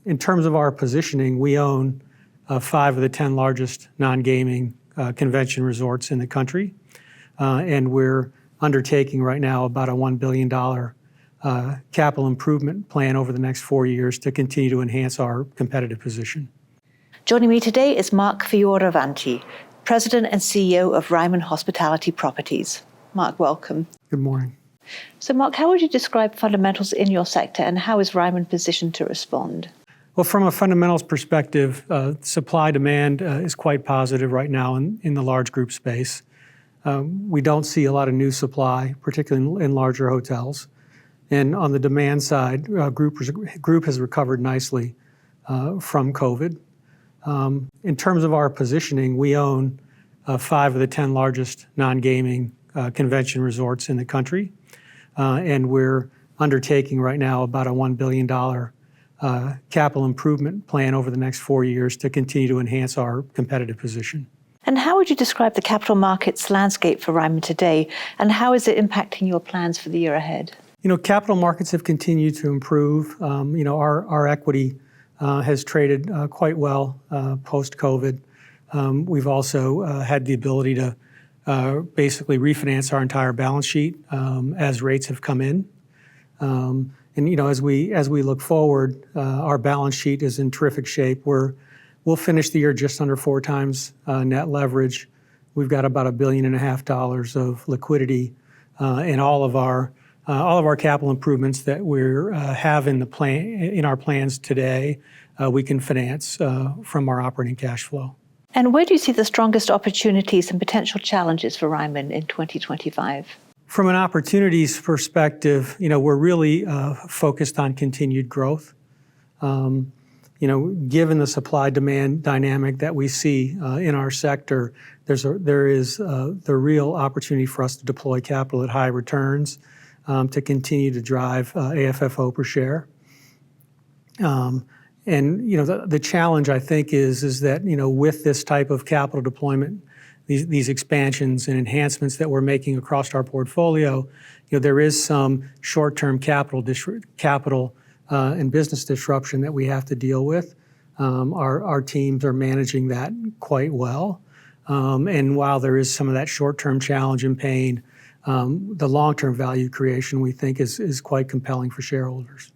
In terms of our positioning, we own 5 of the 10 largest non-gaming convention resorts in the country, and we're undertaking right now about a $1 billion capital improvement plan over the next 4 years to continue to enhance our competitive position. Joining me today is Mark Fioravanti, President and CEO of Ryman Hospitality Properties. Mark, welcome. Good morning. So Mark, how would you describe fundamentals in your sector and how is Ryman positioned to respond? Well, from a fundamentals perspective, supply-demand is quite positive right now in the large group space. We don't see a lot of new supply, particularly in larger hotels. And on the demand side, group has recovered nicely from COVID. In terms of our positioning, we own 5 of the 10 largest non-gaming convention resorts in the country, and we're undertaking right now about a $1 billion capital improvement plan over the next 4 years to continue to enhance our competitive position. And how would you describe the capital markets landscape for Ryman today, and how is it impacting your plans for the year ahead? Capital markets have continued to improve. Our equity has traded quite well post-COVID. We've also had the ability to basically refinance our entire balance sheet as rates have come in. As we look forward, our balance sheet is in terrific shape. We'll finish the year just under 4 times net leverage. We've got about $1.5 billion of liquidity, and all of our capital improvements that we have in our plans today, we can finance from our operating cash flow. And where do you see the strongest opportunities and potential challenges for Ryman in 2025? From an opportunities perspective, we're really focused on continued growth. Given the supply-demand dynamic that we see in our sector, there is the real opportunity for us to deploy capital at high returns to continue to drive AFFO per share. The challenge, I think, is that with this type of capital deployment, these expansions and enhancements that we're making across our portfolio, there is some short-term capital and business disruption that we have to deal with. Our teams are managing that quite well. And while there is some of that short-term challenge and pain, the long-term value creation we think is quite compelling for shareholders.